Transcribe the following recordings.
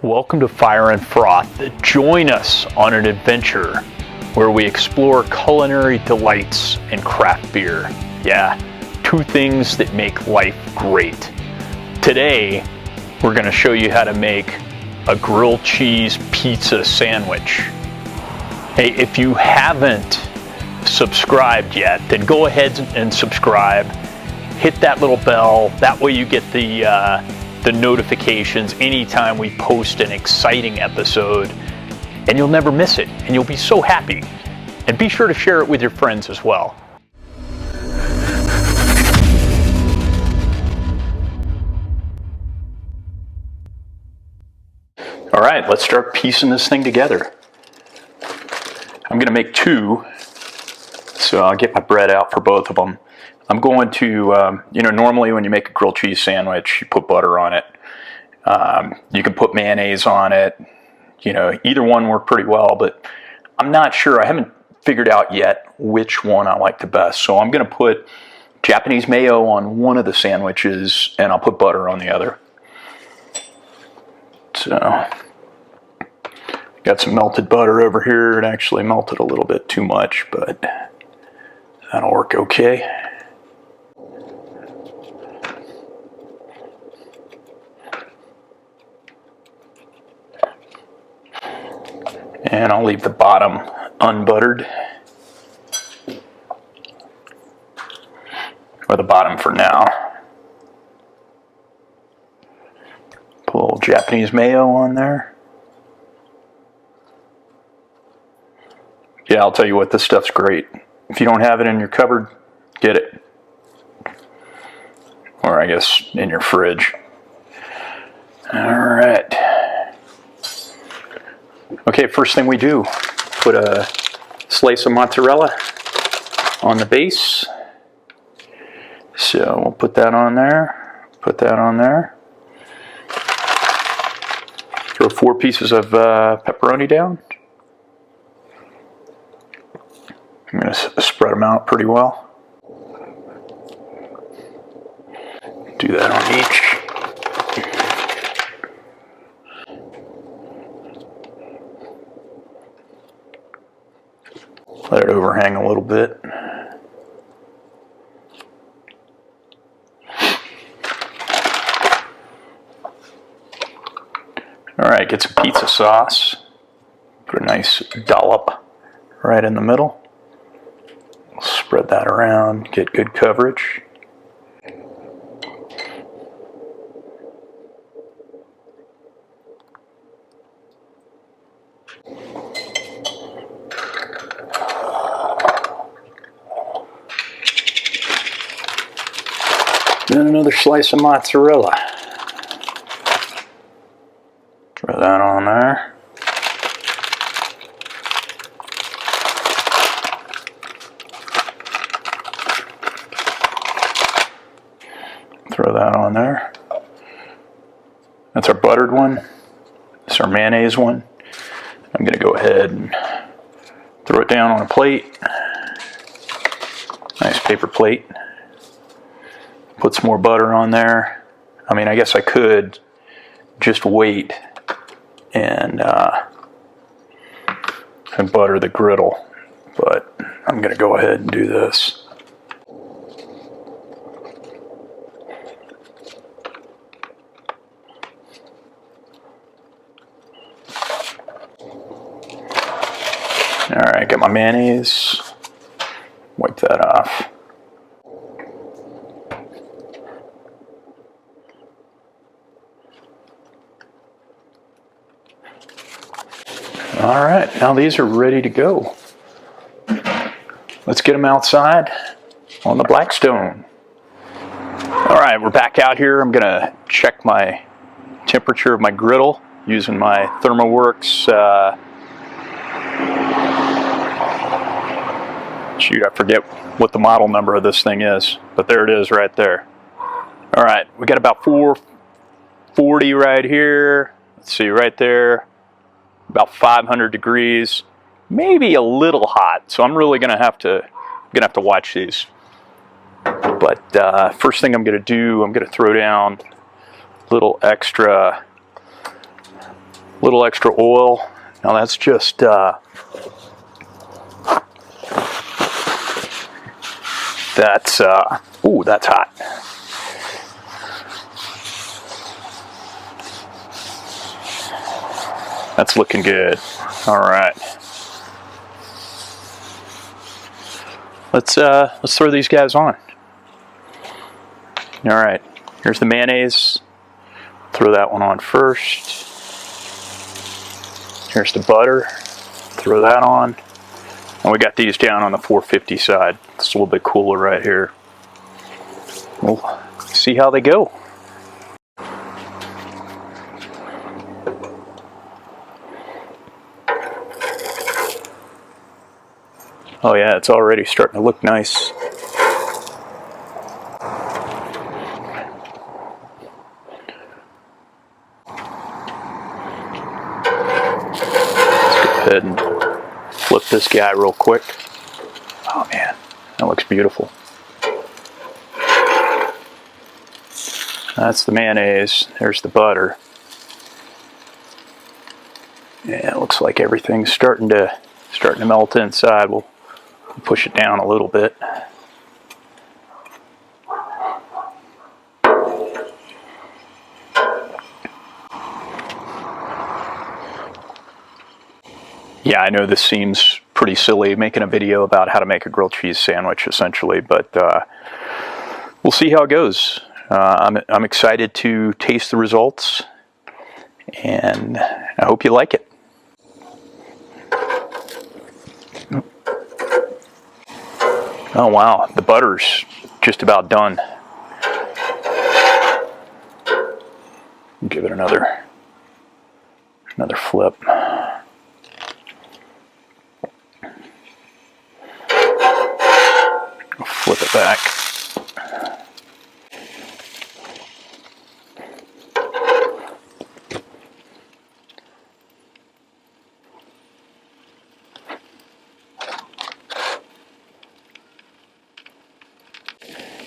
Welcome to Fire and Froth. Join us on an adventure where we explore culinary delights and craft beer. Yeah, two things that make life great. Today, we're going to show you how to make a grilled cheese pizza sandwich. Hey, if you haven't subscribed yet, then go ahead and subscribe. Hit that little bell. That way you get the notifications anytime we post an exciting episode, and you'll never miss it, and you'll be so happy. And be sure to share it with your friends as well. All right, let's start piecing this thing together. I'm going to make two, so I'll get my bread out for both of them. I'm going to, normally when you make a grilled cheese sandwich, you put butter on it. You can put mayonnaise on it. Either one work pretty well, but I'm not sure. I haven't figured out yet which one I like the best. So I'm going to put Japanese mayo on one of the sandwiches, and I'll put butter on the other. So, got some melted butter over here. It actually melted a little bit too much, but that'll work okay. And I'll leave the bottom unbuttered. Or the bottom for now. Put a little Japanese mayo on there. Yeah, I'll tell you what, this stuff's great. If you don't have it in your cupboard, get it. Or I guess in your fridge. Alright. Okay, first thing we do, put a slice of mozzarella on the base. So we'll put that on there, put that on there. Throw 4 pieces of pepperoni down. I'm going to spread them out pretty well. Do that on each. Let it overhang a little bit. Alright, get some pizza sauce. Put a nice dollop right in the middle. Spread that around, get good coverage. Then another slice of mozzarella. Throw that on there. Throw that on there. That's our buttered one. That's our mayonnaise one. I'm going to go ahead and throw it down on a plate. Nice paper plate. Put some more butter on there. I mean, I guess I could just wait and butter the griddle, but I'm going to go ahead and do this. Alright, got my mayonnaise. Wipe that off. Alright, now these are ready to go. Let's get them outside on the Blackstone. Alright, we're back out here. I'm going to check my temperature of my griddle using my ThermoWorks. Shoot, I forget what the model number of this thing is, but there it is right there. Alright, we got about 440 right here. Let's see, right there. About 500 degrees, maybe a little hot. So I'm really gonna have to watch these. But first thing I'm gonna do, I'm gonna throw down a little extra little extra oil. Now that's just ooh, that's hot. That's looking good. All right. Let's throw these guys on. All right. Here's the mayonnaise. Throw that one on first. Here's the butter. Throw that on. And we got these down on the 450 side. It's a little bit cooler right here. We'll see how they go. Oh yeah, it's already starting to look nice. Let's go ahead and flip this guy real quick. Oh man, that looks beautiful. That's the mayonnaise. There's the butter. Yeah, it looks like everything's starting to melt inside. We'll push it down a little bit. Yeah, I know this seems pretty silly, making a video about how to make a grilled cheese sandwich, essentially, but we'll see how it goes. I'm excited to taste the results, and I hope you like it. Oh wow, the butter's just about done. Give it another flip. Flip it back.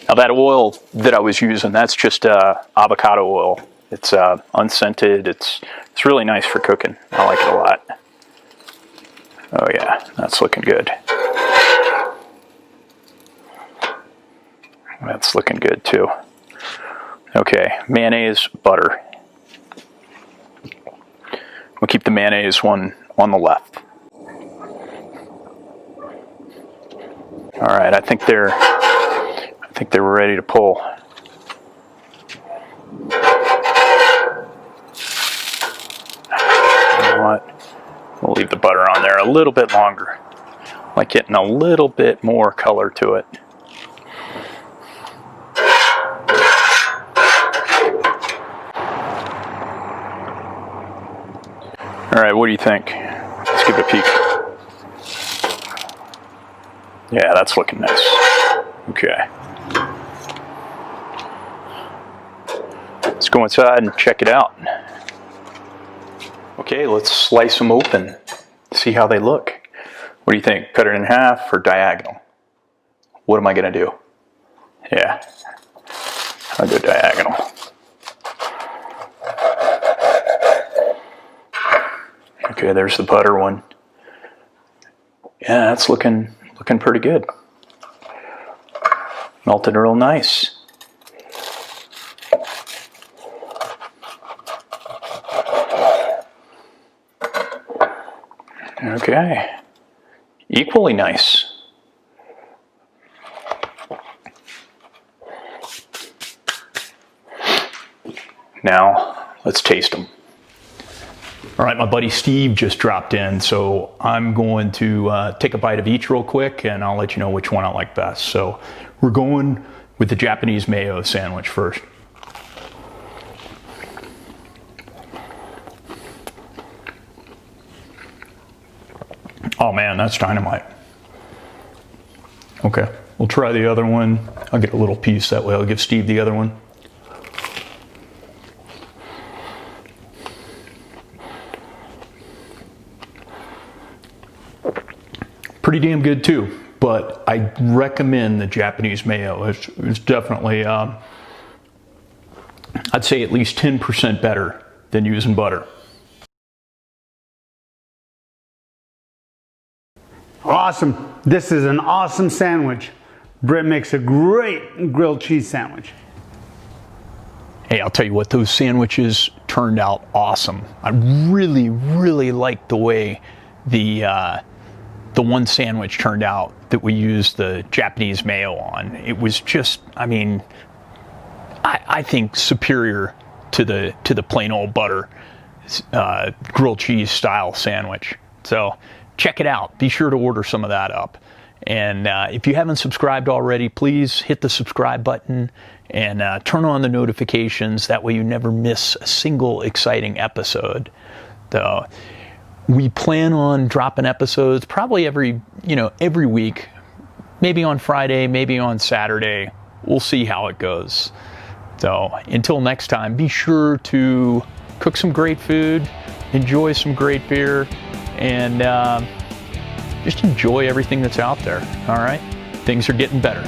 Now that oil that I was using, that's just avocado oil. It's unscented. It's really nice for cooking. I like it a lot. Oh yeah, that's looking good. That's looking good too. Okay, mayonnaise, butter. We'll keep the mayonnaise one on the left. All right, I think they're ready to pull. You know what? We'll leave the butter on there a little bit longer. Like getting a little bit more color to it. All right, what do you think? Let's give it a peek. Yeah, that's looking nice. Okay. Let's go inside and check it out. Okay, let's slice them open, see how they look. What do you think? Cut it in half or diagonal? What am I gonna do? Yeah, I'll go diagonal. Okay, there's the butter one. Yeah, that's looking pretty good. Melted real nice. Okay, equally nice. Now, let's taste them. All right, my buddy Steve just dropped in, so I'm going to take a bite of each real quick, and I'll let you know which one I like best. So we're going with the Japanese mayo sandwich first. Oh man, that's dynamite. Okay, we'll try the other one. I'll get a little piece, that way I'll give Steve the other one. Pretty damn good too, but I recommend the Japanese mayo. It's definitely, I'd say at least 10% better than using butter. Awesome. This is an awesome sandwich. Brett makes a great grilled cheese sandwich. Hey, I'll tell you what, those sandwiches turned out awesome. I really, really liked the way the one sandwich turned out that we used the Japanese mayo on. It was just, I mean, I think superior to the plain old butter grilled cheese style sandwich. So check it out. Be sure to order some of that up. And if you haven't subscribed already, please hit the subscribe button and turn on the notifications. That way you never miss a single exciting episode. So we plan on dropping episodes probably every week, maybe on Friday, maybe on Saturday. We'll see how it goes. So until next time, be sure to cook some great food, enjoy some great beer, and just enjoy everything that's out there. All right? Things are getting better.